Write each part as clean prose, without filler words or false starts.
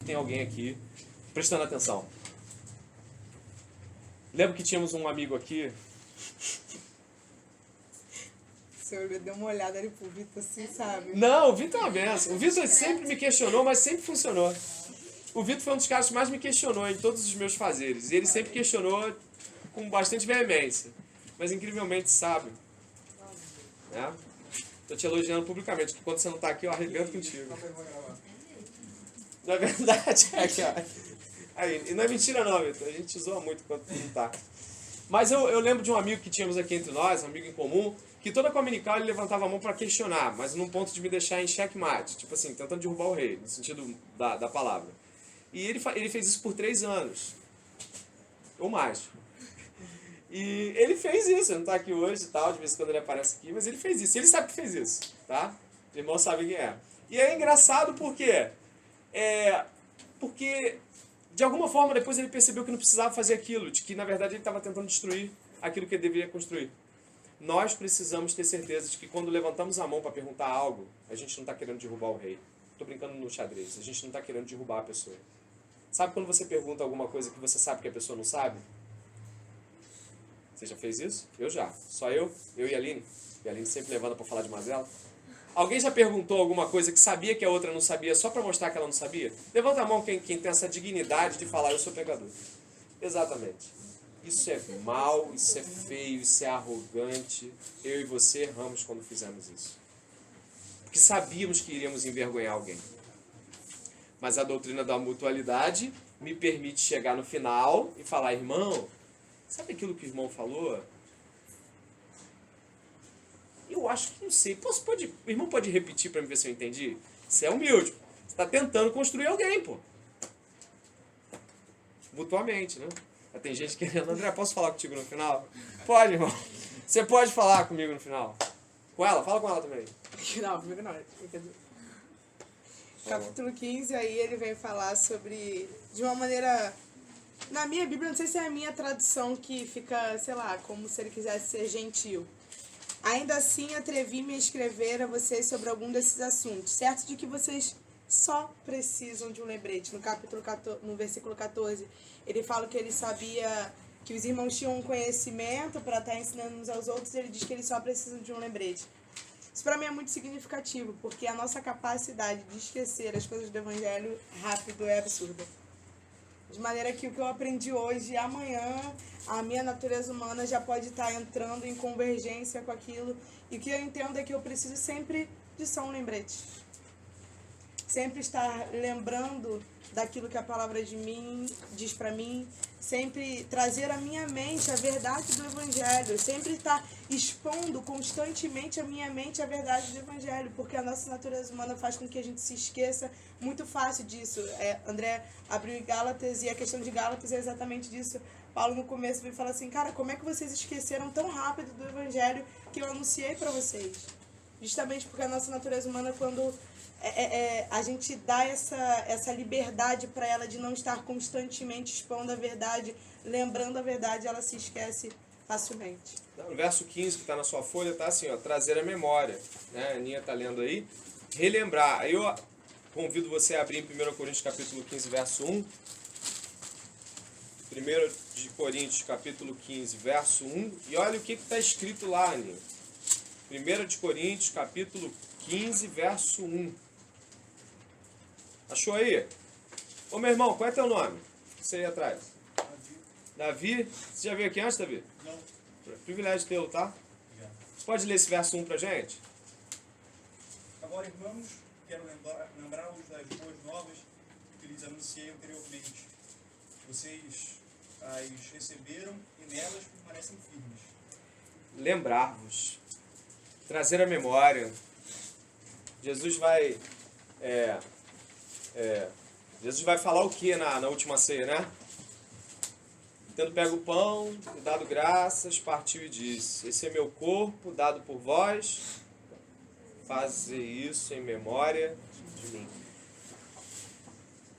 tem alguém aqui prestando atenção. Lembro que tínhamos um amigo aqui. O senhor deu uma olhada ali pro Vitor, assim, sabe? Não, o Vitor é uma benção. O Vitor sempre me questionou, mas sempre funcionou. O Vitor foi um dos caras que mais me questionou em todos os meus fazeres. E ele sempre questionou com bastante veemência, mas incrivelmente sábio. Né? Tô te elogiando publicamente, porque quando você não tá aqui, eu arrebento contigo. Não é verdade? Aqui, ó. Aí, e não é mentira não, Vitor. A gente zoa muito quando não tá. Mas eu lembro de um amigo que tínhamos aqui entre nós, um amigo em comum, que toda communical ele levantava a mão para questionar, mas num ponto de me deixar em xeque-mate. Tipo assim, tentando derrubar o rei, no sentido da palavra. E ele fez isso por 3 anos. Ou mais. E ele fez isso, ele não tá aqui hoje e tal, de vez em quando ele aparece aqui, mas ele fez isso. Ele sabe que fez isso, tá? O irmão sabe quem é. E é engraçado porque de alguma forma depois ele percebeu que não precisava fazer aquilo, de que na verdade ele estava tentando destruir aquilo que ele deveria construir. Nós precisamos ter certeza de que quando levantamos a mão para perguntar algo, a gente não está querendo derrubar o rei. Estou brincando no xadrez, a gente não está querendo derrubar a pessoa. Sabe quando você pergunta alguma coisa que você sabe que a pessoa não sabe? Você já fez isso? Eu já. Só eu e a Aline. E a Aline sempre levando para falar de mazela. Alguém já perguntou alguma coisa que sabia que a outra não sabia só para mostrar que ela não sabia? Levanta a mão quem tem essa dignidade de falar, eu sou pecador. Exatamente. Isso é mal, isso é feio, isso é arrogante. Eu e você erramos quando fizemos isso. Porque sabíamos que iríamos envergonhar alguém. Mas a doutrina da mutualidade me permite chegar no final e falar, irmão, sabe aquilo que o irmão falou? Eu acho que não sei. O irmão pode repetir para me ver se eu entendi? Você é humilde. Você está tentando construir alguém, pô. Mutuamente, né? Tem gente querendo, André, posso falar contigo no final? Pode, irmão. Você pode falar comigo no final. Com ela? Fala com ela também. Não, comigo não. Capítulo 15, aí ele vem falar sobre, de uma maneira... Na minha Bíblia, não sei se é a minha tradução que fica, sei lá, como se ele quisesse ser gentil. Ainda assim, atrevi-me a escrever a vocês sobre algum desses assuntos, certo de que vocês só precisam de um lembrete. No capítulo 14, no versículo 14, ele fala que ele sabia que os irmãos tinham um conhecimento para estar ensinando uns aos outros, e ele diz que eles só precisam de um lembrete. Isso para mim é muito significativo, porque a nossa capacidade de esquecer as coisas do Evangelho rápido é absurda. De maneira que o que eu aprendi hoje, amanhã, a minha natureza humana já pode estar entrando em convergência com aquilo. E o que eu entendo é que eu preciso sempre de só um lembrete. Sempre estar lembrando daquilo que a palavra de mim diz para mim. Sempre trazer à minha mente a verdade do Evangelho. Sempre estar expondo constantemente à minha mente a verdade do Evangelho. Porque a nossa natureza humana faz com que a gente se esqueça muito fácil disso. André abriu Gálatas e a questão de Gálatas é exatamente disso. Paulo no começo veio falar assim, cara, como é que vocês esqueceram tão rápido do Evangelho que eu anunciei para vocês? Justamente porque a nossa natureza humana, quando a gente dá essa liberdade para ela de não estar constantemente expondo a verdade, lembrando a verdade, ela se esquece facilmente. No verso 15 que está na sua folha, está assim, ó, trazer a memória. Né? A Aninha está lendo aí. Relembrar. Aí eu convido você a abrir em 1 Coríntios capítulo 15, verso 1. 1 de Coríntios capítulo 15, verso 1. E olha o que está escrito lá, Aninha. 1 de Coríntios capítulo 15, verso 1. Achou aí? Ô meu irmão, qual é teu nome? Você aí atrás. Davi. Você já veio aqui antes, Davi? Não. Privilégio teu, tá? Obrigado. Você pode ler esse verso 1 pra gente? Agora, irmãos, quero lembrar-vos das boas novas que lhes anunciei anteriormente. Vocês as receberam e nelas permanecem firmes. Lembrar-vos. Trazer a memória. Jesus vai falar o que na última ceia, né? Tendo pego o pão e dado graças, partiu e disse, esse é meu corpo dado por vós, fazei isso em memória de mim.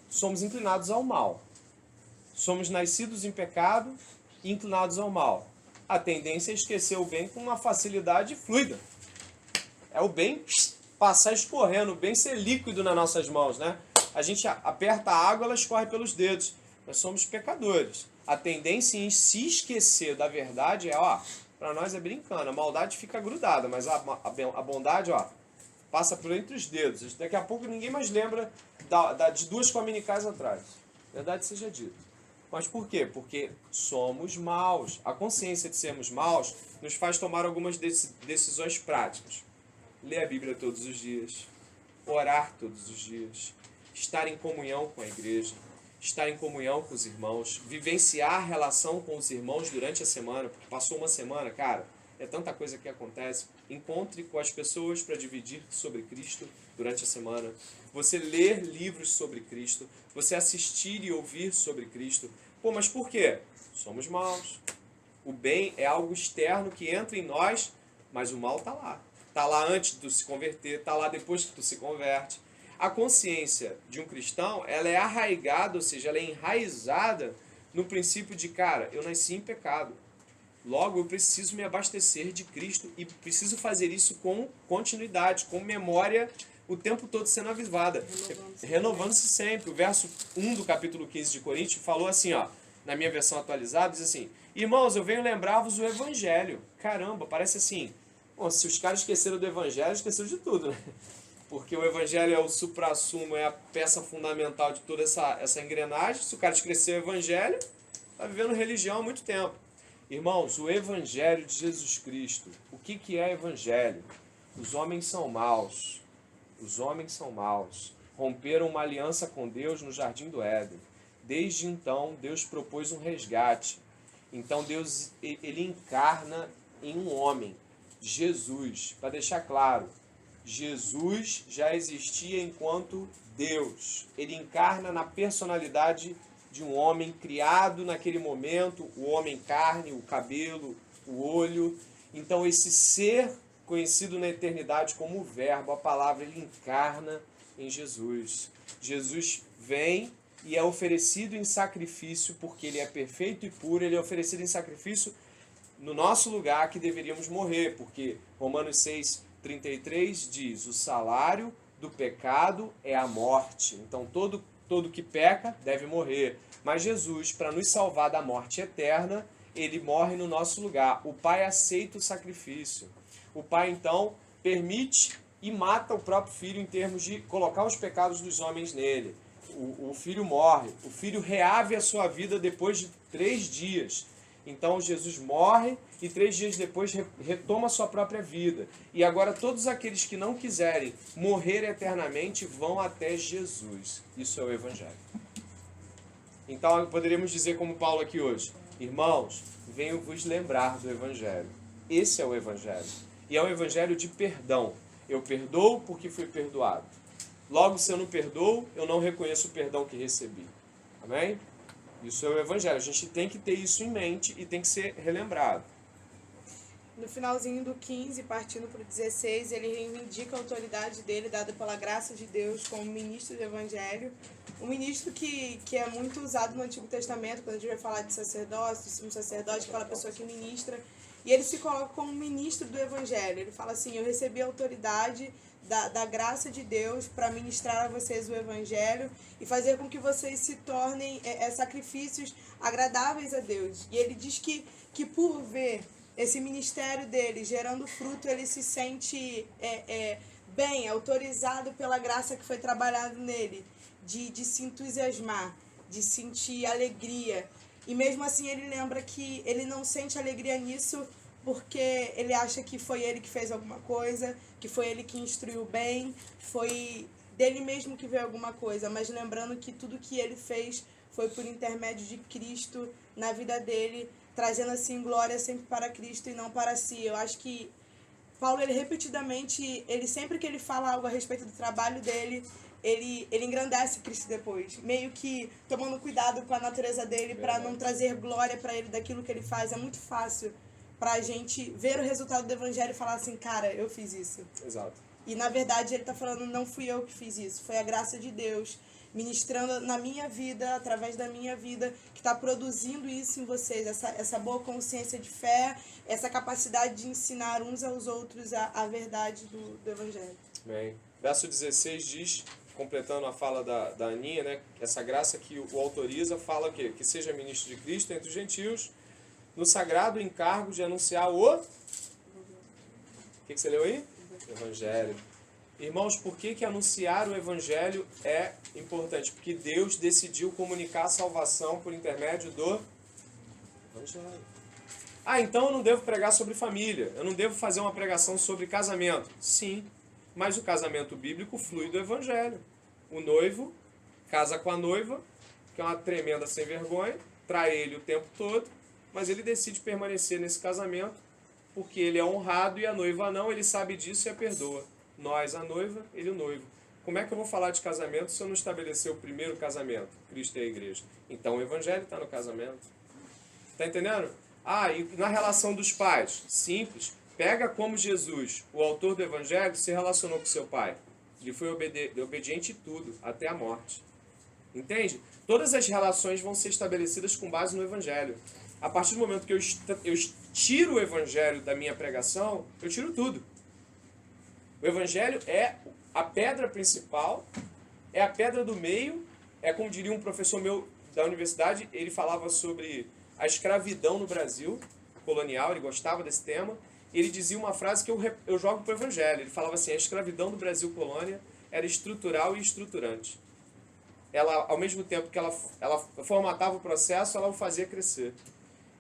Somos inclinados ao mal. Somos nascidos em pecado e inclinados ao mal. A tendência é esquecer o bem com uma facilidade fluida. É o bem passar escorrendo, o bem ser líquido nas nossas mãos, né? A gente aperta a água, ela escorre pelos dedos. Nós somos pecadores. A tendência em se esquecer da verdade é, para nós é brincando. A maldade fica grudada, mas a bondade, passa por entre os dedos. Daqui a pouco ninguém mais lembra de 2 comunicais atrás. Verdade seja dita. Mas por quê? Porque somos maus. A consciência de sermos maus nos faz tomar algumas decisões práticas. Ler a Bíblia todos os dias. Orar todos os dias. Estar em comunhão com a igreja. Estar em comunhão com os irmãos. Vivenciar a relação com os irmãos durante a semana. Porque passou uma semana, cara, é tanta coisa que acontece. Encontre com as pessoas para dividir sobre Cristo durante a semana. Você ler livros sobre Cristo. Você assistir e ouvir sobre Cristo. Pô, mas por quê? Somos maus. O bem é algo externo que entra em nós, mas o mal está lá. Está lá antes de tu se converter, está lá depois que tu se converte. A consciência de um cristão, ela é arraigada, ou seja, ela é enraizada no princípio de, cara, eu nasci em pecado. Logo, eu preciso me abastecer de Cristo e preciso fazer isso com continuidade, com memória, o tempo todo sendo avivada. Renovando-se sempre. O verso 1 do capítulo 15 de Coríntios falou assim, na minha versão atualizada, diz assim, irmãos, eu venho lembrar-vos o Evangelho. Caramba, parece assim, se os caras esqueceram do Evangelho, esqueceram de tudo, né? Porque o Evangelho é o suprassumo, é a peça fundamental de toda essa engrenagem. Se o cara esqueceu o Evangelho, está vivendo religião há muito tempo. Irmãos, o Evangelho de Jesus Cristo. O que é Evangelho? Os homens são maus. Os homens são maus. Romperam uma aliança com Deus no Jardim do Éden. Desde então, Deus propôs um resgate. Então, Deus ele encarna em um homem, Jesus. Para deixar claro, Jesus já existia enquanto Deus. Ele encarna na personalidade de um homem criado naquele momento, o homem carne, o cabelo, o olho. Então esse ser conhecido na eternidade como o Verbo, a palavra, ele encarna em Jesus. Jesus vem e é oferecido em sacrifício, porque ele é perfeito e puro, ele é oferecido em sacrifício no nosso lugar que deveríamos morrer, porque Romanos 6:33 diz, o salário do pecado é a morte. Então todo que peca deve morrer. Mas Jesus, para nos salvar da morte eterna, ele morre no nosso lugar. O Pai aceita o sacrifício. O Pai, então, permite e mata o próprio Filho em termos de colocar os pecados dos homens nele. O Filho morre. O Filho reave a sua vida depois de 3 dias. Então Jesus morre e 3 dias depois retoma a sua própria vida. E agora todos aqueles que não quiserem morrer eternamente vão até Jesus. Isso é o Evangelho. Então poderíamos dizer como Paulo aqui hoje, irmãos, venho vos lembrar do Evangelho. Esse é o Evangelho. E é um Evangelho de perdão. Eu perdoo porque fui perdoado. Logo, se eu não perdoo, eu não reconheço o perdão que recebi. Amém? Isso é o Evangelho. A gente tem que ter isso em mente e tem que ser relembrado. No finalzinho do 15, partindo para o 16, ele reivindica a autoridade dele, dada pela graça de Deus, como ministro do Evangelho. Um ministro que é muito usado no Antigo Testamento, quando a gente vai falar de sacerdócio, um sacerdote, aquela pessoa que ministra. E ele se coloca como ministro do Evangelho. Ele fala assim, eu recebi a autoridade da graça de Deus para ministrar a vocês o Evangelho e fazer com que vocês se tornem sacrifícios agradáveis a Deus. E ele diz que por ver esse ministério dele gerando fruto, ele se sente bem, autorizado pela graça que foi trabalhada nele, de se entusiasmar, de sentir alegria. E mesmo assim ele lembra que ele não sente alegria nisso porque ele acha que foi ele que fez alguma coisa, que foi ele que instruiu bem, foi dele mesmo que veio alguma coisa, mas lembrando que tudo que ele fez foi por intermédio de Cristo na vida dele, trazendo assim glória sempre para Cristo e não para si. Eu acho que Paulo, ele repetidamente, sempre que ele fala algo a respeito do trabalho dele, ele engrandece Cristo depois, meio que tomando cuidado com a natureza dele para não trazer glória para ele daquilo que ele faz. É muito fácil para a gente ver o resultado do Evangelho e falar assim, cara, eu fiz isso. Exato. E na verdade ele está falando, não fui eu que fiz isso, foi a graça de Deus ministrando na minha vida, através da minha vida, que está produzindo isso em vocês, essa boa consciência de fé, essa capacidade de ensinar uns aos outros a verdade do Evangelho. Bem, verso 16 diz, completando a fala da Aninha, né? Essa graça que o autoriza fala o quê? Que seja ministro de Cristo entre os gentios, no sagrado encargo de anunciar o que você leu aí? Evangelho. Irmãos, por que anunciar o Evangelho é importante? Porque Deus decidiu comunicar a salvação por intermédio do Evangelho. Ah, então eu não devo pregar sobre família. Eu não devo fazer uma pregação sobre casamento. Sim, mas o casamento bíblico flui do Evangelho. O noivo casa com a noiva, que é uma tremenda sem vergonha, trai ele o tempo todo, mas ele decide permanecer nesse casamento porque ele é honrado e a noiva não, ele sabe disso e a perdoa. Nós, a noiva, ele o noivo. Como é que eu vou falar de casamento se eu não estabelecer o primeiro casamento? Cristo é a igreja. Então o Evangelho está no casamento. Está entendendo? Ah, e na relação dos pais? Simples. Pega como Jesus, o autor do Evangelho, se relacionou com seu pai. Ele foi obediente em tudo, até a morte. Entende? Todas as relações vão ser estabelecidas com base no Evangelho. A partir do momento que eu tiro o Evangelho da minha pregação, eu tiro tudo. O Evangelho é a pedra principal, é a pedra do meio, é como diria um professor meu da universidade, ele falava sobre a escravidão no Brasil colonial, ele gostava desse tema, e ele dizia uma frase que eu jogo para o Evangelho. Ele falava assim, a escravidão do Brasil colônia era estrutural e estruturante. Ela, ao mesmo tempo que ela formatava o processo, ela o fazia crescer.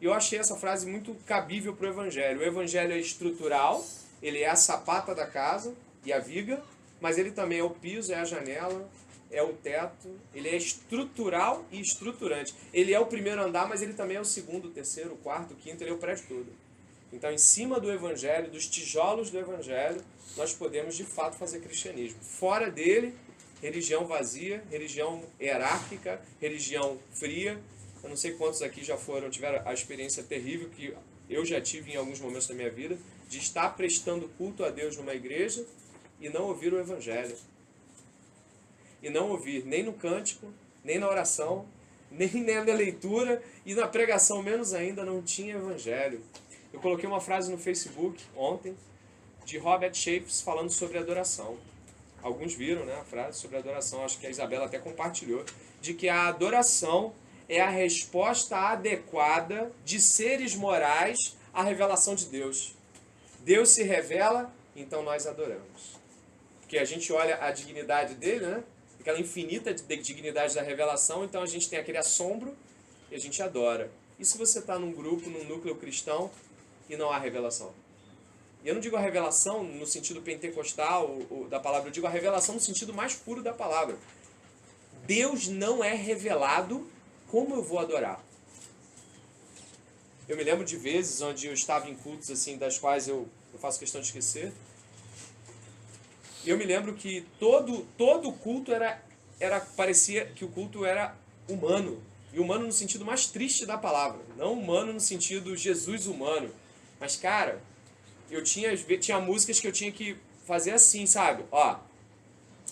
E eu achei essa frase muito cabível para o Evangelho. O Evangelho é estrutural, ele é a sapata da casa e a viga, mas ele também é o piso, é a janela, é o teto. Ele é estrutural e estruturante. Ele é o primeiro andar, mas ele também é o segundo, o terceiro, o quarto, o quinto, ele é o prédio todo. Então, em cima do Evangelho, dos tijolos do Evangelho, nós podemos, de fato, fazer cristianismo. Fora dele, religião vazia, religião hierárquica, religião fria. Eu não sei quantos aqui já tiveram a experiência terrível que eu já tive em alguns momentos da minha vida, de estar prestando culto a Deus numa igreja e não ouvir o Evangelho. E não ouvir nem no cântico, nem na oração, nem na leitura, e na pregação menos ainda não tinha Evangelho. Eu coloquei uma frase no Facebook ontem, de Robert Shapes, falando sobre adoração. Alguns viram, né, a frase sobre adoração, acho que a Isabela até compartilhou, de que a adoração é a resposta adequada de seres morais à revelação de Deus. Deus se revela, então nós adoramos. Porque a gente olha a dignidade dele, né? Aquela infinita dignidade da revelação, então a gente tem aquele assombro e a gente adora. E se você está num grupo, num núcleo cristão, e não há revelação? E eu não digo a revelação no sentido pentecostal da palavra, eu digo a revelação no sentido mais puro da palavra. Deus não é revelado, como eu vou adorar? Eu me lembro de vezes onde eu estava em cultos assim, das quais eu faço questão de esquecer. E eu me lembro que todo culto parecia que o culto era humano. E humano no sentido mais triste da palavra. Não humano no sentido Jesus humano. Mas, cara, eu tinha músicas que eu tinha que fazer assim, sabe? Ó,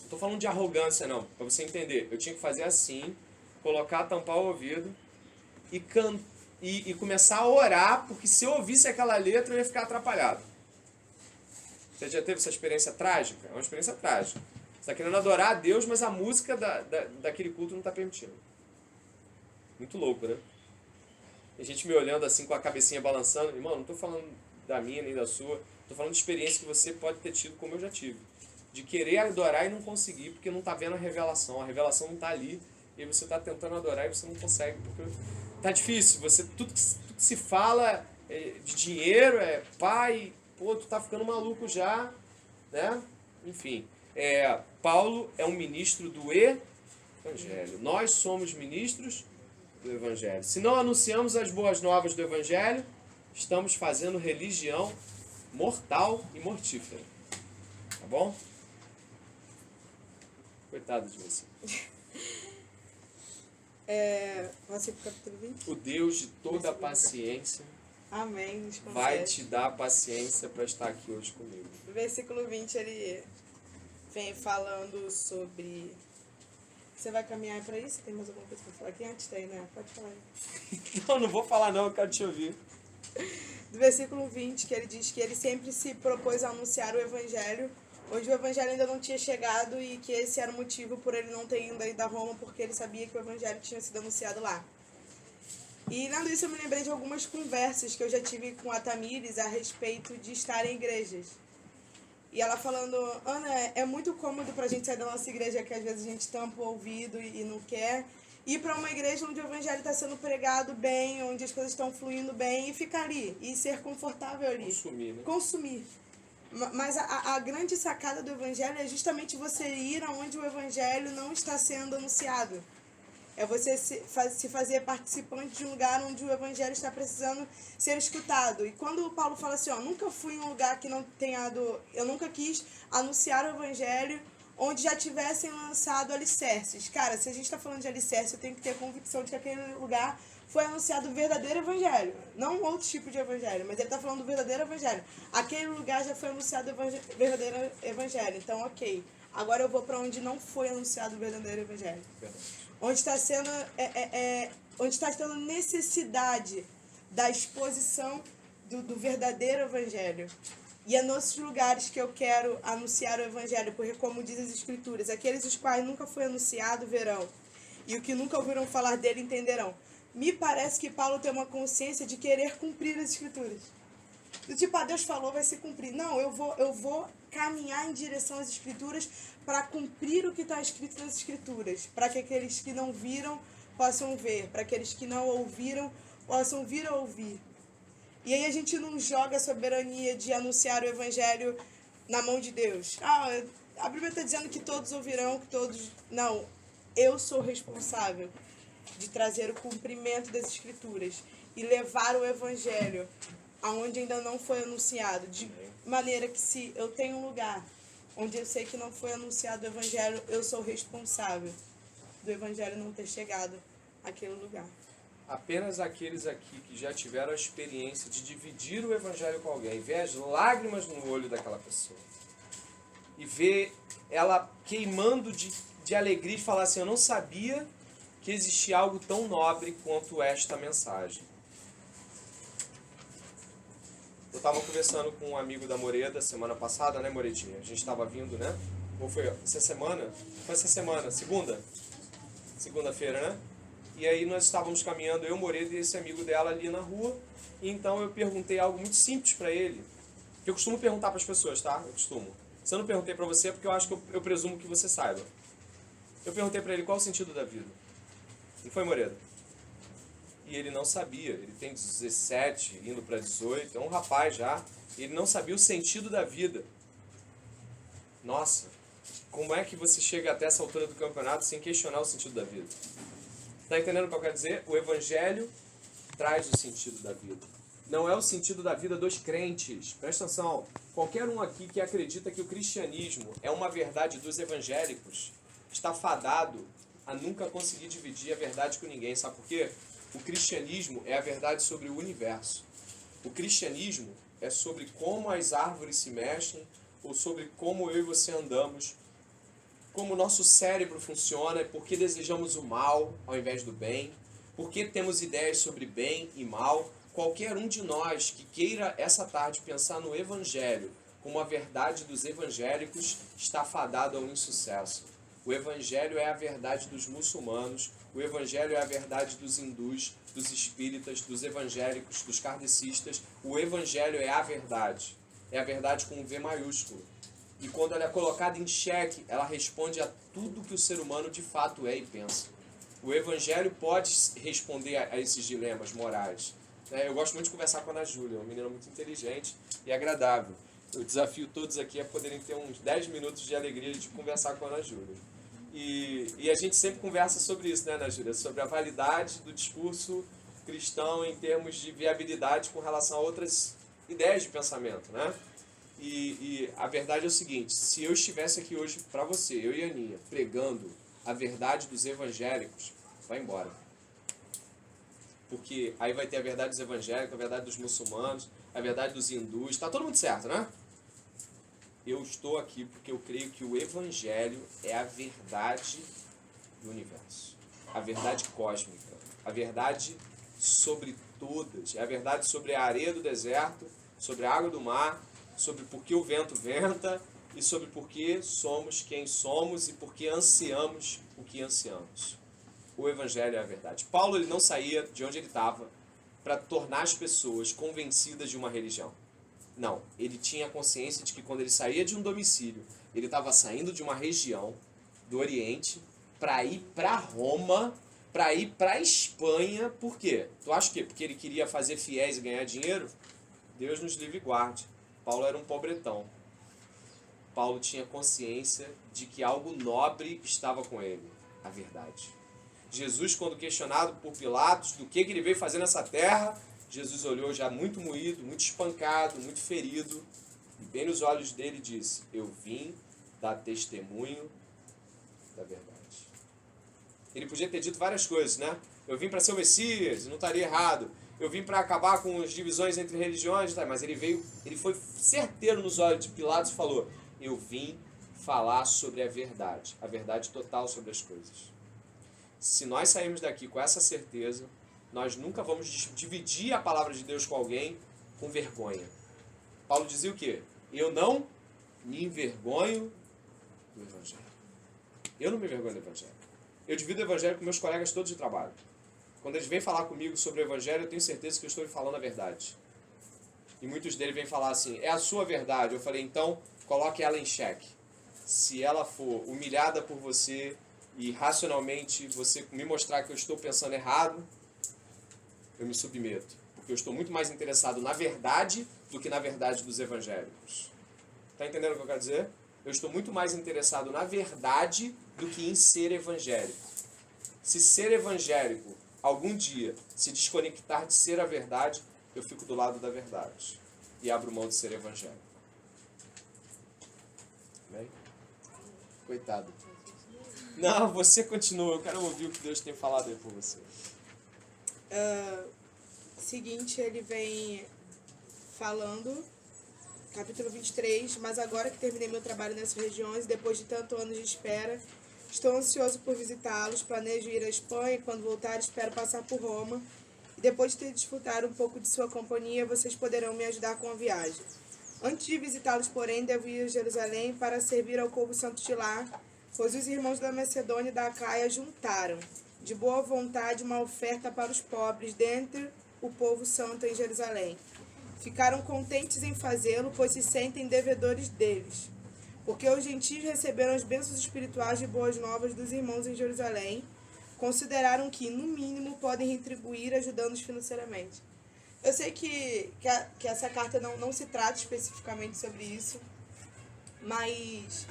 não tô falando de arrogância, não. Pra você entender. Eu tinha que fazer assim, colocar, tampar o ouvido e começar a orar, porque se eu ouvisse aquela letra, eu ia ficar atrapalhado. Você já teve essa experiência trágica? É uma experiência trágica. Você está querendo adorar a Deus, mas a música daquele culto não está permitindo. Muito louco, né? E a gente me olhando assim com a cabecinha balançando. Irmão, não estou falando da minha nem da sua. Estou falando de experiência que você pode ter tido como eu já tive. De querer adorar e não conseguir, porque não está vendo a revelação. A revelação não está ali. E você está tentando adorar e você não consegue. Porque tá difícil. Tudo que se fala de dinheiro, pai... Pô, tu tá ficando maluco já, né? Enfim, Paulo é um ministro do Evangelho. Nós somos ministros do Evangelho. Se não anunciamos as boas novas do Evangelho, estamos fazendo religião mortal e mortífera. Tá bom? Coitado de você. Você pro capítulo 20? O Deus de toda a paciência... Amém. vai te dar paciência para estar aqui hoje comigo. No versículo 20 ele vem falando sobre... Você vai caminhar para isso? Tem mais alguma coisa para falar aqui? Antes tem, né? Pode falar aí. Não vou falar não, eu quero te ouvir. Do versículo 20, que ele diz que ele sempre se propôs a anunciar o evangelho onde o evangelho ainda não tinha chegado e que esse era o motivo por ele não ter ido ainda a Roma, porque ele sabia que o evangelho tinha sido anunciado lá. E lendo isso eu me lembrei de algumas conversas que eu já tive com a Tamires a respeito de estar em igrejas. E ela falando, Ana, é muito cômodo pra gente sair da nossa igreja, que às vezes a gente tampa o ouvido e não quer, ir para uma igreja onde o evangelho está sendo pregado bem, onde as coisas estão fluindo bem, e ficar ali, e ser confortável ali. Consumir, né? Consumir. Mas a grande sacada do evangelho é justamente você ir aonde o evangelho não está sendo anunciado. É você se fazer participante de um lugar onde o evangelho está precisando ser escutado. E quando o Paulo fala assim, ó, nunca fui em um lugar que não tenha... Eu nunca quis anunciar o evangelho onde já tivessem lançado alicerces. Cara, se a gente está falando de alicerce, eu tenho que ter convicção de que aquele lugar foi anunciado o verdadeiro evangelho. Não outro tipo de evangelho, mas ele está falando do verdadeiro evangelho. Aquele lugar já foi anunciado o verdadeiro evangelho. Então, ok. Agora eu vou para onde não foi anunciado o verdadeiro evangelho. Verdade. Onde está sendo onde está tendo necessidade da exposição do verdadeiro evangelho. E é nesses lugares que eu quero anunciar o evangelho, porque como diz as escrituras, aqueles os quais nunca foi anunciado verão, e o que nunca ouviram falar dele entenderão. Me parece que Paulo tem uma consciência de querer cumprir as escrituras. Do tipo, Deus falou, vai se cumprir. Não, eu vou caminhar em direção às escrituras para cumprir o que está escrito nas escrituras. Para que aqueles que não viram possam ver. Para aqueles que não ouviram possam vir a ouvir. E aí a gente não joga a soberania de anunciar o evangelho na mão de Deus. A Bíblia está dizendo que todos ouvirão, que todos... Não, eu sou responsável de trazer o cumprimento das escrituras e levar o evangelho aonde ainda não foi anunciado, de maneira que se eu tenho um lugar onde eu sei que não foi anunciado o evangelho, eu sou responsável do evangelho não ter chegado àquele lugar. Apenas aqueles aqui que já tiveram a experiência de dividir o evangelho com alguém, ver as lágrimas no olho daquela pessoa e ver ela queimando de alegria e falar assim, eu não sabia que existia algo tão nobre quanto esta mensagem. Eu estava conversando com um amigo da Moreda semana passada, né, Moredinha? A gente estava vindo, né? Ou foi essa semana? Foi essa semana, segunda-feira, né? E aí nós estávamos caminhando, eu, Moreda e esse amigo dela ali na rua. E então eu perguntei algo muito simples para ele. Que eu costumo perguntar para as pessoas, tá? Eu costumo. Se eu não perguntei para você, é porque eu acho que eu presumo que você saiba. Eu perguntei para ele qual o sentido da vida. Não foi, Moreda? E ele não sabia, ele tem 17, indo para 18, é um rapaz já, e ele não sabia o sentido da vida. Nossa, como é que você chega até essa altura do campeonato sem questionar o sentido da vida? Está entendendo o que eu quero dizer? O evangelho traz o sentido da vida. Não é o sentido da vida dos crentes. Presta atenção, qualquer um aqui que acredita que o cristianismo é uma verdade dos evangélicos, está fadado a nunca conseguir dividir a verdade com ninguém. Sabe por quê? O cristianismo é a verdade sobre o universo. O cristianismo é sobre como as árvores se mexem, ou sobre como eu e você andamos, como o nosso cérebro funciona, por que desejamos o mal ao invés do bem, por que temos ideias sobre bem e mal. Qualquer um de nós que queira essa tarde pensar no evangelho como a verdade dos evangélicos está fadado ao insucesso. O evangelho é a verdade dos muçulmanos, o evangelho é a verdade dos hindus, dos espíritas, dos evangélicos, dos kardecistas. O evangelho é a verdade com um V maiúsculo. E quando ela é colocada em xeque, ela responde a tudo que o ser humano de fato é e pensa. O evangelho pode responder a esses dilemas morais. Eu gosto muito de conversar com a Ana Júlia, uma menina muito inteligente e agradável. Eu desafio todos aqui a poderem ter uns 10 minutos de alegria de conversar com a Ana Júlia. E a gente sempre conversa sobre isso, né, Ana Júlia? Sobre a validade do discurso cristão em termos de viabilidade com relação a outras ideias de pensamento, né? E a verdade é o seguinte, se eu estivesse aqui hoje para você, eu e a Aninha, pregando a verdade dos evangélicos, vai embora. Porque aí vai ter a verdade dos evangélicos, a verdade dos muçulmanos, a verdade dos hindus, tá todo mundo certo, né? Eu estou aqui porque eu creio que o evangelho é a verdade do universo, a verdade cósmica, a verdade sobre todas, é a verdade sobre a areia do deserto, sobre a água do mar, sobre por que o vento venta e sobre por que somos quem somos e por que ansiamos o que ansiamos. O Evangelho é a verdade. Paulo ele não saía de onde ele estava para tornar as pessoas convencidas de uma religião. Não, ele tinha consciência de que quando ele saía de um domicílio, ele estava saindo de uma região do Oriente para ir para Roma, para ir para a Espanha. Por quê? Tu acha que porque ele queria fazer fiéis e ganhar dinheiro? Deus nos livre e guarde. Paulo era um pobretão. Paulo tinha consciência de que algo nobre estava com ele, a verdade. Jesus, quando questionado por Pilatos do que ele veio fazer nessa terra, Jesus olhou já muito moído, muito espancado, muito ferido, e bem nos olhos dele disse: eu vim dar testemunho da verdade. Ele podia ter dito várias coisas, né? Eu vim para ser o Messias, não estaria errado. Eu vim para acabar com as divisões entre religiões, tá? Mas ele foi certeiro nos olhos de Pilatos e falou: eu vim falar sobre a verdade total sobre as coisas. Se nós sairmos daqui com essa certeza, nós nunca vamos dividir a palavra de Deus com alguém com vergonha. Paulo dizia o quê? Eu não me envergonho do Evangelho. Eu não me envergonho do Evangelho. Eu divido o Evangelho com meus colegas todos de trabalho. Quando eles vêm falar comigo sobre o Evangelho, eu tenho certeza que eu estou falando a verdade. E muitos deles vêm falar assim: é a sua verdade. Eu falei: então, coloque ela em xeque. Se ela for humilhada por você e racionalmente você me mostrar que eu estou pensando errado, eu me submeto. Porque eu estou muito mais interessado na verdade do que na verdade dos evangélicos. Está entendendo o que eu quero dizer? Eu estou muito mais interessado na verdade do que em ser evangélico. Se ser evangélico algum dia se desconectar de ser a verdade, eu fico do lado da verdade e abro mão de ser evangélico. Amém? Coitado. Não, você continua. Eu quero ouvir o que Deus tem falado aí por você. Seguinte, ele vem falando, capítulo 23, mas agora que terminei meu trabalho nessas regiões, depois de tantos anos de espera, estou ansioso por visitá-los, planejo ir à Espanha e quando voltar espero passar por Roma. E depois de ter desfrutado um pouco de sua companhia, vocês poderão me ajudar com a viagem. Antes de visitá-los, porém, devo ir a Jerusalém para servir ao povo santo de lá, pois os irmãos da Macedônia e da Acaia juntaram, de boa vontade, uma oferta para os pobres dentre o povo santo em Jerusalém. Ficaram contentes em fazê-lo, pois se sentem devedores deles. Porque os gentios receberam as bênçãos espirituais e boas novas dos irmãos em Jerusalém, consideraram que, no mínimo, podem retribuir ajudando-os financeiramente. Eu sei que essa carta não se trata especificamente sobre isso, mas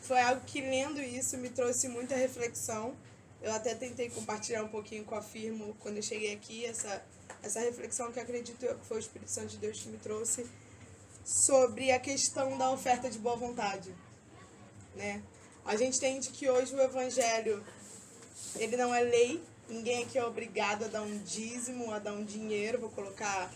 foi algo que, lendo isso, me trouxe muita reflexão. Eu até tentei compartilhar um pouquinho com a Firmo quando eu cheguei aqui, essa reflexão que acredito eu que foi o Espírito Santo de Deus que me trouxe, sobre a questão da oferta de boa vontade, né? A gente entende que hoje o Evangelho, ele não é lei, ninguém aqui é obrigado a dar um dízimo, a dar um dinheiro, vou colocar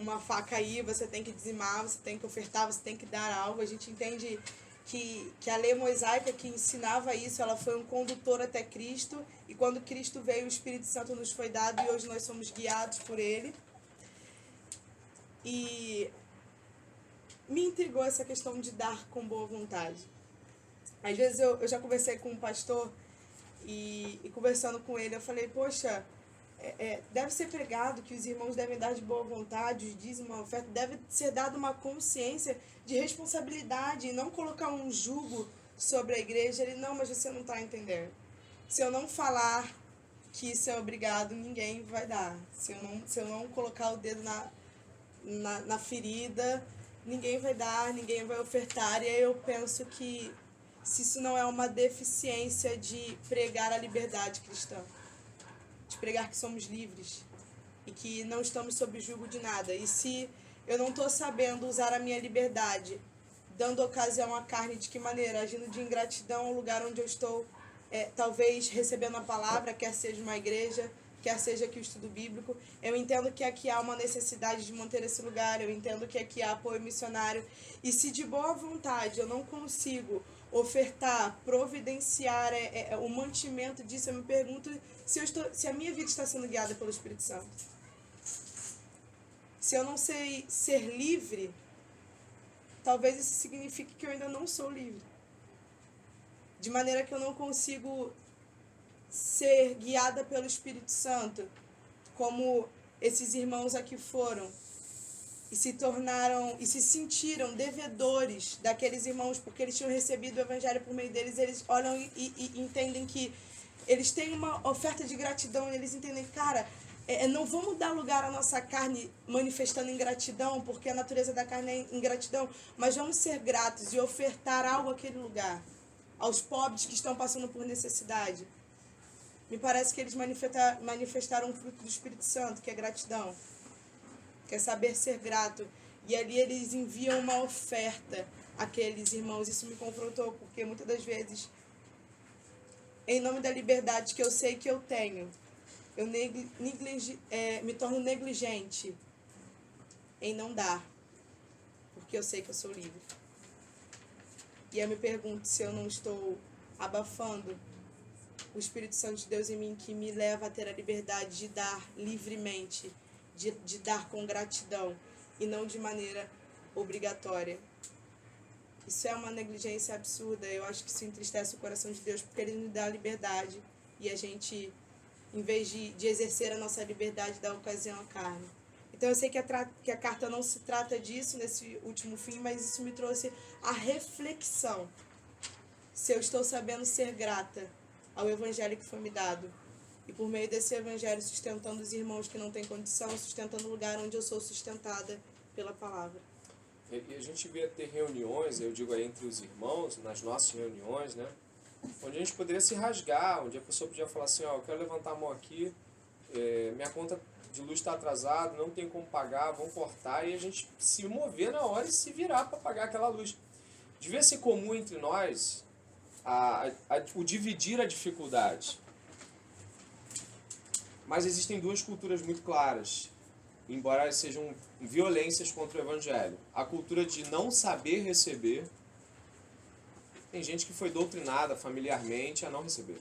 uma faca aí, você tem que dizimar, você tem que ofertar, você tem que dar algo. A gente entende que a lei mosaica que ensinava isso, ela foi um condutor até Cristo, e quando Cristo veio, o Espírito Santo nos foi dado e hoje nós somos guiados por ele. E me intrigou essa questão de dar com boa vontade. Às vezes eu já conversei com um pastor e conversando com ele, eu falei: poxa, deve ser pregado que os irmãos devem dar de boa vontade, os dízimos, a oferta, deve ser dada uma consciência de responsabilidade e não colocar um jugo sobre a igreja. Ele: não, mas você não está entendendo. Se eu não falar que isso é obrigado, ninguém vai dar. Se eu não colocar o dedo na ferida, ninguém vai dar, ninguém vai ofertar. E aí eu penso que se isso não é uma deficiência de pregar a liberdade cristã, de pregar que somos livres e que não estamos sob julgo de nada. E se eu não estou sabendo usar a minha liberdade, dando ocasião à carne, de que maneira? Agindo de ingratidão ao lugar onde eu estou, talvez recebendo a palavra, quer seja uma igreja, quer seja aqui o estudo bíblico. Eu entendo que aqui há uma necessidade de manter esse lugar, eu entendo que aqui há apoio missionário. E se de boa vontade eu não consigo ofertar, providenciar o mantimento disso, eu me pergunto se a minha vida está sendo guiada pelo Espírito Santo. Se eu não sei ser livre, talvez isso signifique que eu ainda não sou livre. De maneira que eu não consigo ser guiada pelo Espírito Santo, como esses irmãos aqui foram, e se tornaram, e se sentiram devedores daqueles irmãos, porque eles tinham recebido o Evangelho por meio deles, eles olham e entendem que eles têm uma oferta de gratidão, e eles entendem, cara, não vamos dar lugar à nossa carne manifestando ingratidão, porque a natureza da carne é ingratidão, mas vamos ser gratos e ofertar algo àquele lugar, aos pobres que estão passando por necessidade. Me parece que eles manifestaram um fruto do Espírito Santo, que é gratidão, que é saber ser grato. E ali eles enviam uma oferta àqueles irmãos. Isso me confrontou, porque muitas das vezes, em nome da liberdade que eu sei que eu tenho, eu me torno negligente em não dar, porque eu sei que eu sou livre. E eu me pergunto se eu não estou abafando o Espírito Santo de Deus em mim, que me leva a ter a liberdade de dar livremente, de dar com gratidão e não de maneira obrigatória. Isso é uma negligência absurda. Eu acho que isso entristece o coração de Deus, porque Ele nos dá a liberdade e a gente, em vez de exercer a nossa liberdade, dá ocasião à carne. Então eu sei que a carta não se trata disso nesse último fim, mas isso me trouxe a reflexão. Se eu estou sabendo ser grata ao Evangelho que foi me dado, e por meio desse Evangelho sustentando os irmãos que não têm condição, sustentando o lugar onde eu sou sustentada pela palavra. E a gente devia ter reuniões, eu digo aí entre os irmãos, nas nossas reuniões, né? Onde a gente poderia se rasgar, onde a pessoa podia falar assim, ó, eu quero levantar a mão aqui, minha conta de luz está atrasada, não tem como pagar, vão cortar, e a gente se mover na hora e se virar para pagar aquela luz. Devia ser comum entre nós o dividir a dificuldade. Mas existem duas culturas muito claras, embora elas sejam violências contra o Evangelho. A cultura de não saber receber. Tem gente que foi doutrinada familiarmente a não receber.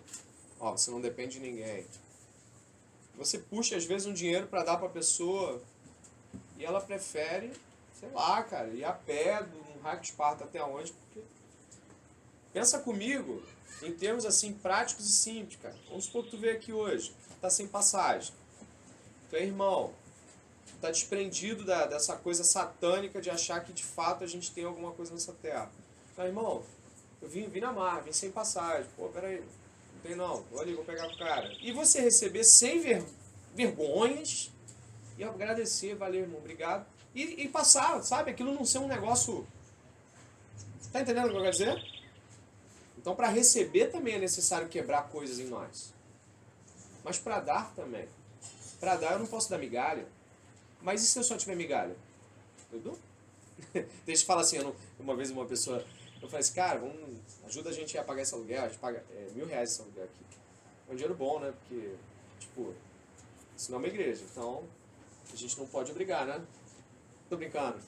Ó, você não depende de ninguém. Você puxa, às vezes, um dinheiro para dar para a pessoa e ela prefere, sei lá, cara, ir a pé, um raio de Esparta até onde. Porque... Pensa comigo em termos assim práticos e simples, cara. Vamos supor que tu veio aqui hoje, tá sem passagem. Tu é irmão, tá desprendido dessa coisa satânica de achar que de fato a gente tem alguma coisa nessa terra. Então, irmão, eu vim na mar, vim sem passagem. Pô, peraí, não tem não, vou ali, vou pegar o cara. E você receber sem vergonhas e agradecer, valeu, irmão, obrigado. E passar, sabe? Aquilo não ser um negócio... Tá entendendo o que eu quero dizer? Então, para receber também é necessário quebrar coisas em nós. Mas para dar também. Para dar eu não posso dar migalha. Mas e se eu só tiver migalha? Eu dou? Deixa eu falar assim, uma vez uma pessoa... Eu falei assim, cara, ajuda a gente a pagar esse aluguel. A gente paga R$1.000 esse aluguel aqui. É um dinheiro bom, né? Porque, tipo, isso não é uma igreja. Então, a gente não pode obrigar, né? Tô brincando.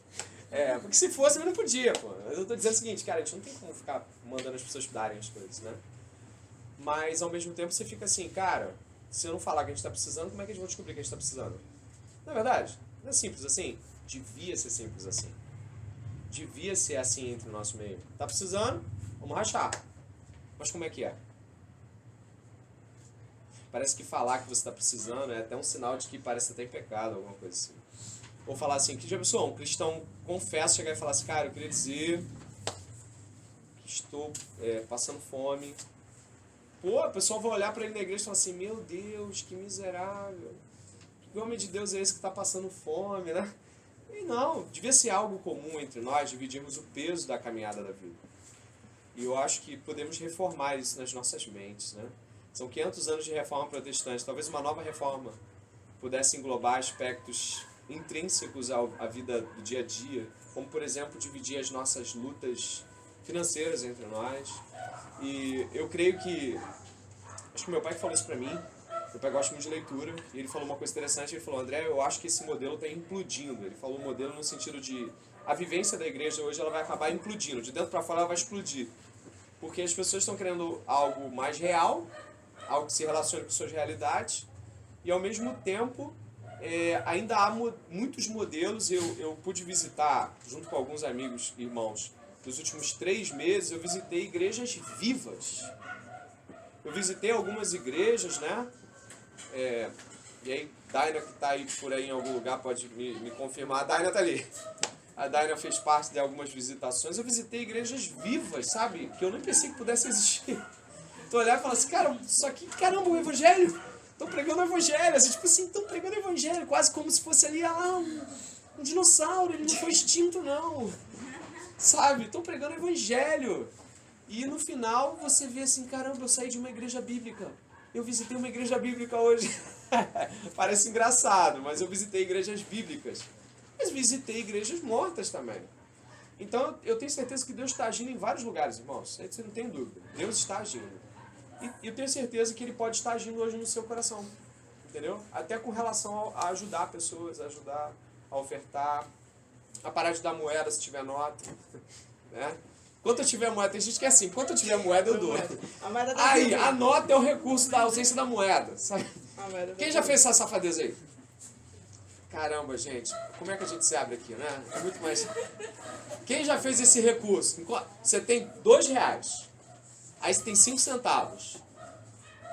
Porque se fosse, eu não podia, pô. Eu tô dizendo o seguinte, cara, a gente não tem como ficar mandando as pessoas darem as coisas, né? Mas, ao mesmo tempo, você fica assim, cara, se eu não falar que a gente tá precisando, como é que a gente vai descobrir que a gente tá precisando? Não é verdade? Não é simples assim? Devia ser simples assim. Devia ser assim entre o nosso meio. Tá precisando? Vamos rachar. Mas como é que é? Parece que falar que você está precisando é até um sinal de que parece até em pecado, alguma coisa assim. Ou falar assim, que já pensou, um cristão confessa, chegar e falar assim, cara, eu queria dizer que estou passando fome. Pô, a pessoa vai olhar para ele na igreja e falar assim, meu Deus, que miserável. Que homem de Deus é esse que está passando fome, né? E não, devia ser algo comum entre nós, dividirmos o peso da caminhada da vida. E eu acho que podemos reformar isso nas nossas mentes, né? São 500 anos de reforma protestante. Talvez uma nova reforma pudesse englobar aspectos intrínsecos à vida do dia a dia, como, por exemplo, dividir as nossas lutas financeiras entre nós. E eu creio que... Acho que meu pai falou isso pra mim. Meu pai gosta muito de leitura. E ele falou uma coisa interessante. Ele falou, André, eu acho que esse modelo está implodindo. Ele falou modelo no sentido de... A vivência da igreja hoje ela vai acabar implodindo. De dentro para fora ela vai explodir. Porque as pessoas estão querendo algo mais real, algo que se relacione com suas realidades, e ao mesmo tempo ainda há muitos modelos. Eu pude visitar, junto com alguns amigos e irmãos, nos últimos 3 meses, eu visitei igrejas vivas. Eu visitei algumas igrejas, né? E aí, Daina, que está aí por aí em algum lugar, pode me confirmar. A Daina está ali. A Daina fez parte de algumas visitações. Eu visitei igrejas vivas, sabe? Que eu nem pensei que pudesse existir. Tu olhar e falar assim, cara, isso aqui, caramba, o evangelho. Estão pregando o evangelho. Assim, tipo assim, estão pregando o evangelho. Quase como se fosse ali, um dinossauro. Ele não foi extinto, não. Sabe? Estão pregando o evangelho. E no final você vê assim, caramba, eu saí de uma igreja bíblica. Eu visitei uma igreja bíblica hoje. Parece engraçado, mas eu visitei igrejas bíblicas. Mas visitei igrejas mortas também. Então eu tenho certeza que Deus está agindo em vários lugares, irmãos. Isso aí você não tem dúvida. Deus está agindo. E eu tenho certeza que Ele pode estar agindo hoje no seu coração. Entendeu? Até com relação a ajudar pessoas, a ajudar a ofertar, a parar de dar moeda se tiver nota. Né? Quanto eu tiver moeda, tem gente que é assim, quanto eu tiver moeda eu dou. Aí, a nota é o recurso da ausência da moeda, sabe? Quem já fez essa safadeza aí? Caramba, gente, como é que a gente se abre aqui, né? É muito mais... Quem já fez esse recurso? Você tem R$2, aí você tem 5 centavos.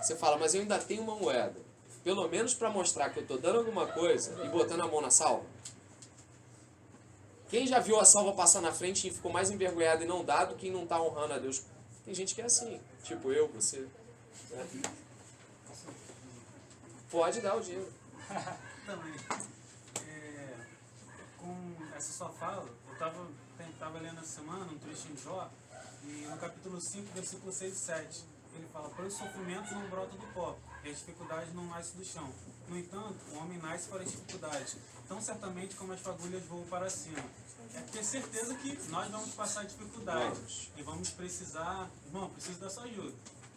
Você fala, mas eu ainda tenho uma moeda. Pelo menos para mostrar que eu estou dando alguma coisa e botando a mão na salva. Quem já viu a salva passar na frente e ficou mais envergonhado e não dado, quem não está honrando a Deus? Tem gente que é assim, tipo eu, você. Né? Pode dar o dinheiro. Também. Com essa sua fala, eu estava lendo essa semana um trechinho de Jó, e no capítulo 5, versículo 6 e 7, ele fala, pois os sofrimentos não brotam do pó, e as dificuldades não nascem do chão. No entanto, o homem nasce para as dificuldades, tão certamente como as fagulhas voam para cima. É ter certeza que nós vamos passar dificuldades e vamos precisar, irmão, preciso da sua ajuda.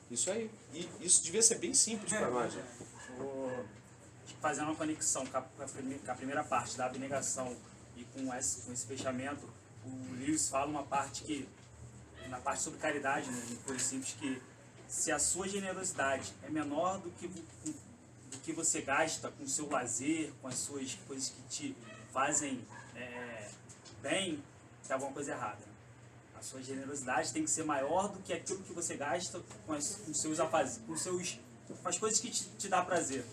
Isso aí. E isso devia ser bem simples para nós. Né? Fazendo uma conexão com a primeira parte da abnegação e com esse fechamento, o Lewis fala uma parte que, na parte sobre caridade, né, em coisas simples, que se a sua generosidade é menor do que você gasta com o seu lazer, com as suas coisas que te fazem bem, tem alguma coisa errada. Né? A sua generosidade tem que ser maior do que aquilo que você gasta com as coisas que te dá prazer.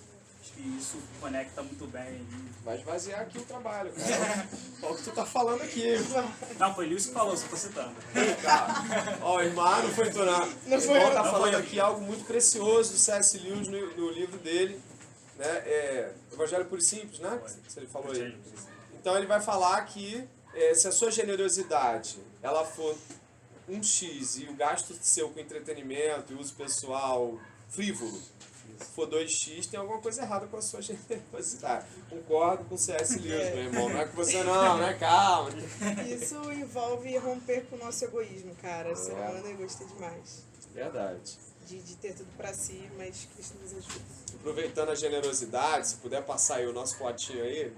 Acho que isso conecta muito bem. Vai esvaziar aqui o trabalho, cara. Olha o que tu tá falando aqui. Não, foi o Lewis que falou, só tô citando. Ó, o irmão não foi tu não. O irmão tá falando aqui algo muito precioso do C.S. Lewis no livro dele. Né? Evangelho Puro e Simples, né? Se ele falou aí. Então ele vai falar que se a sua generosidade ela for 1x e o gasto seu com entretenimento e uso pessoal frívolo for 2x, tem alguma coisa errada com a sua generosidade. Concordo com o C.S. Lewis, meu irmão. Não é com você não, né? Calma. Isso envolve romper com o nosso egoísmo, cara. O ser humano é egoísta demais. Verdade. De ter tudo pra si, mas Cristo nos ajuda. Aproveitando a generosidade, se puder passar aí o nosso potinho aí,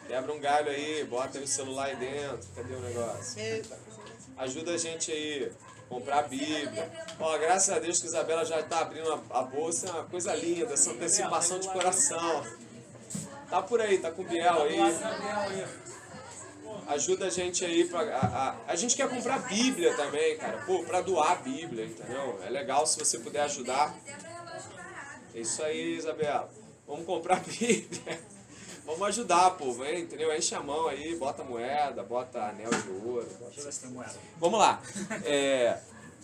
quebra um galho aí, bota aí o celular aí dentro. Cadê o negócio? Ajuda a gente aí. Comprar a Bíblia. Ó, graças a Deus que a Isabela já está abrindo a bolsa, é uma coisa linda, essa antecipação de coração. Tá por aí, tá com o Biel aí. Ajuda a gente aí. A gente quer comprar Bíblia também, cara. Pô, pra doar a Bíblia, entendeu? É legal se você puder ajudar. É isso aí, Isabela. Vamos comprar Bíblia. Vamos ajudar, povo, hein? Entendeu? Enche a mão aí, bota moeda, bota anel de ouro. Deixa eu ver se tem moeda. Vamos lá.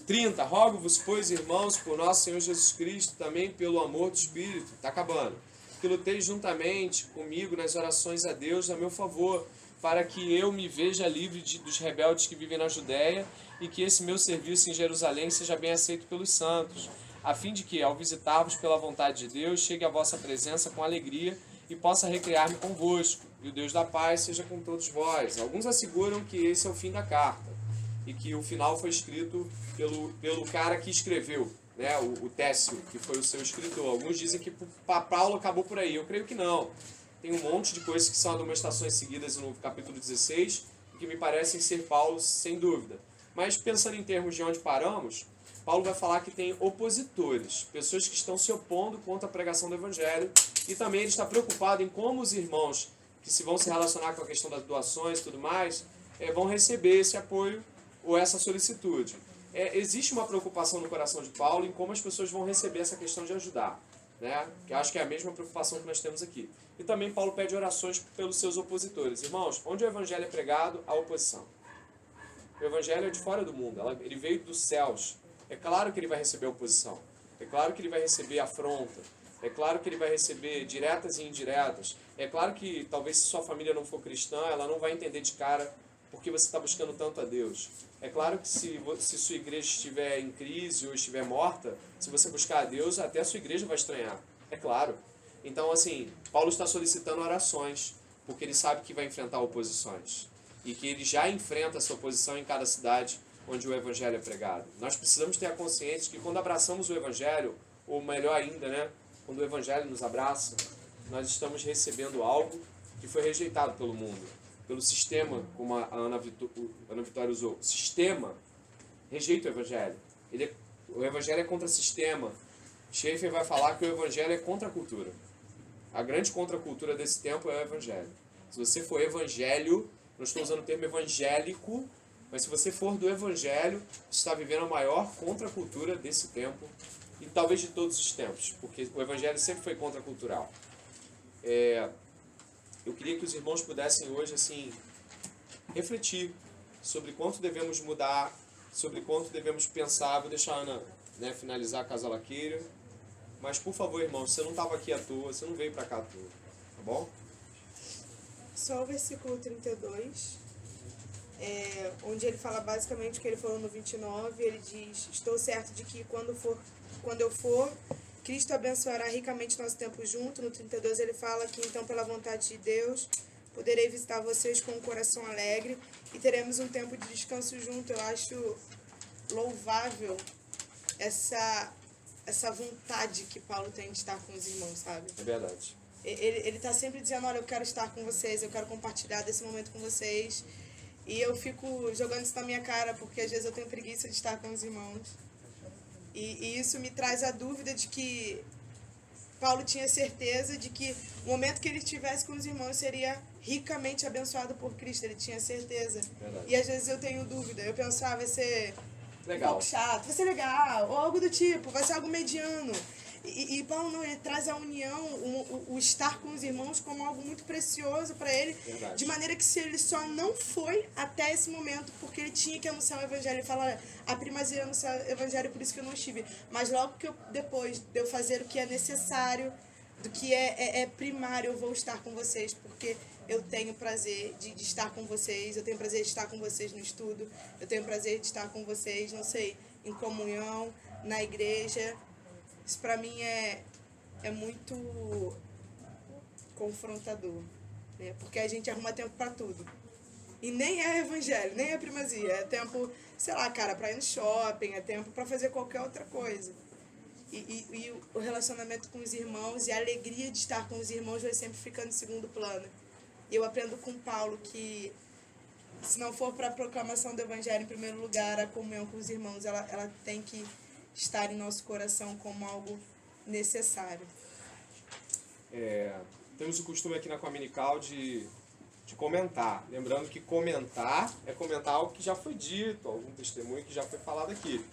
30. Rogo-vos, pois, irmãos, por nosso Senhor Jesus Cristo, também pelo amor do Espírito. Está acabando. Que luteis juntamente comigo nas orações a Deus a meu favor, para que eu me veja livre dos rebeldes que vivem na Judéia e que esse meu serviço em Jerusalém seja bem aceito pelos santos, a fim de que, ao visitar-vos pela vontade de Deus, chegue à vossa presença com alegria e possa recriar-me convosco, e o Deus da paz seja com todos vós. Alguns asseguram que esse é o fim da carta, e que o final foi escrito pelo cara que escreveu, né, o Técio, que foi o seu escritor. Alguns dizem que Paulo acabou por aí. Eu creio que não. Tem um monte de coisas que são amonestações seguidas no capítulo 16, que me parecem ser Paulo, sem dúvida. Mas pensando em termos de onde paramos, Paulo vai falar que tem opositores, pessoas que estão se opondo contra a pregação do Evangelho, E também ele está preocupado em como os irmãos que se vão se relacionar com a questão das doações e tudo mais, vão receber esse apoio ou essa solicitude. Existe uma preocupação no coração de Paulo em como as pessoas vão receber essa questão de ajudar, né? Que eu acho que é a mesma preocupação que nós temos aqui. E também Paulo pede orações pelos seus opositores. Irmãos, onde o evangelho é pregado, há oposição. O evangelho é de fora do mundo, ele veio dos céus. É claro que ele vai receber oposição. É claro que ele vai receber afronta. É claro que ele vai receber diretas e indiretas. É claro que talvez se sua família não for cristã, ela não vai entender de cara porque você está buscando tanto a Deus. É claro que se sua igreja estiver em crise ou estiver morta, se você buscar a Deus, até a sua igreja vai estranhar. É claro. Então, assim, Paulo está solicitando orações, porque ele sabe que vai enfrentar oposições. E que ele já enfrenta essa oposição em cada cidade onde o evangelho é pregado. Nós precisamos ter a consciência que quando abraçamos o evangelho, ou melhor ainda, né, quando o evangelho nos abraça, nós estamos recebendo algo que foi rejeitado pelo mundo, pelo sistema, como a Ana Vitória usou. O sistema rejeita o evangelho. O evangelho é contra o sistema. Schaeffer vai falar que o evangelho é contra a cultura. A grande contracultura desse tempo é o evangelho. Se você for evangelho, não estou usando o termo evangélico, mas se você for do evangelho, você está vivendo a maior contracultura desse tempo e talvez de todos os tempos, porque o evangelho sempre foi contracultural. Eu queria que os irmãos pudessem hoje assim refletir sobre quanto devemos mudar, sobre quanto devemos pensar. Vou deixar a Ana, né, finalizar caso ela queira. Mas, por favor, irmão, você não estava aqui à toa, você não veio para cá à toa, tá bom? Só o versículo 32, onde ele fala basicamente o que ele falou no 29, ele diz: estou certo de que quando eu for, Cristo abençoará ricamente nosso tempo junto. No 32 ele fala que então, pela vontade de Deus, poderei visitar vocês com um coração alegre e teremos um tempo de descanso junto. Eu acho louvável essa vontade que Paulo tem de estar com os irmãos, sabe? É verdade. Ele tá sempre dizendo, olha, eu quero estar com vocês, eu quero compartilhar desse momento com vocês. E eu fico jogando isso na minha cara, porque às vezes eu tenho preguiça de estar com os irmãos. E isso me traz a dúvida de que Paulo tinha certeza de que o momento que ele estivesse com os irmãos seria ricamente abençoado por Cristo. Ele tinha certeza. Verdade. E às vezes eu tenho dúvida. Eu penso, vai ser Legal. um pouco chato, vai ser legal, ou algo do tipo, vai ser algo mediano. E Paulo não, ele traz a união, o estar com os irmãos como algo muito precioso para ele. Verdade. De maneira que se ele só não foi até esse momento, porque ele tinha que anunciar o evangelho. Ele fala, olha, a primazia é anunciar o evangelho, por isso que eu não estive. Mas logo que depois de eu fazer o que é necessário, do que é primário, eu vou estar com vocês, porque eu tenho prazer de estar com vocês, eu tenho prazer de estar com vocês no estudo, eu tenho prazer de estar com vocês, não sei, em comunhão, na igreja. Isso pra mim é muito confrontador, né? Porque a gente arruma tempo pra tudo. E nem é evangelho, nem é primazia. É tempo, sei lá, cara, pra ir no shopping, é tempo pra fazer qualquer outra coisa. E o relacionamento com os irmãos e a alegria de estar com os irmãos vai sempre ficando em segundo plano. E eu aprendo com Paulo que, se não for para a proclamação do evangelho em primeiro lugar, a comunhão com os irmãos, ela tem que estar em nosso coração como algo necessário. Temos o costume aqui na Cominical de comentar. Lembrando que comentar é comentar algo que já foi dito, algum testemunho que já foi falado aqui.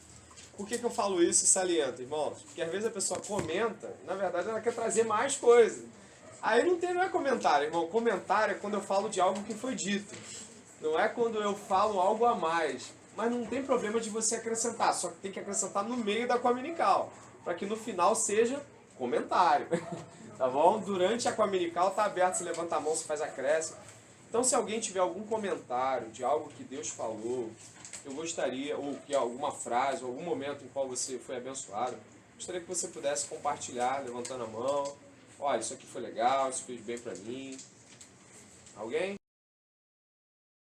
Por que eu falo isso e saliento, irmãos? Porque às vezes a pessoa comenta, na verdade ela quer trazer mais coisa. Aí não é comentário, irmão. Comentário é quando eu falo de algo que foi dito. Não é quando eu falo algo a mais. Mas não tem problema de você acrescentar, só que tem que acrescentar no meio da Cominical, para que no final seja comentário. Tá bom? Durante a Cominical tá aberto, você levanta a mão, você faz acréscimo. Então se alguém tiver algum comentário de algo que Deus falou, eu gostaria, ou que alguma frase, ou algum momento em qual você foi abençoado, gostaria que você pudesse compartilhar, levantando a mão. Olha, isso aqui foi legal, isso fez bem pra mim. Alguém?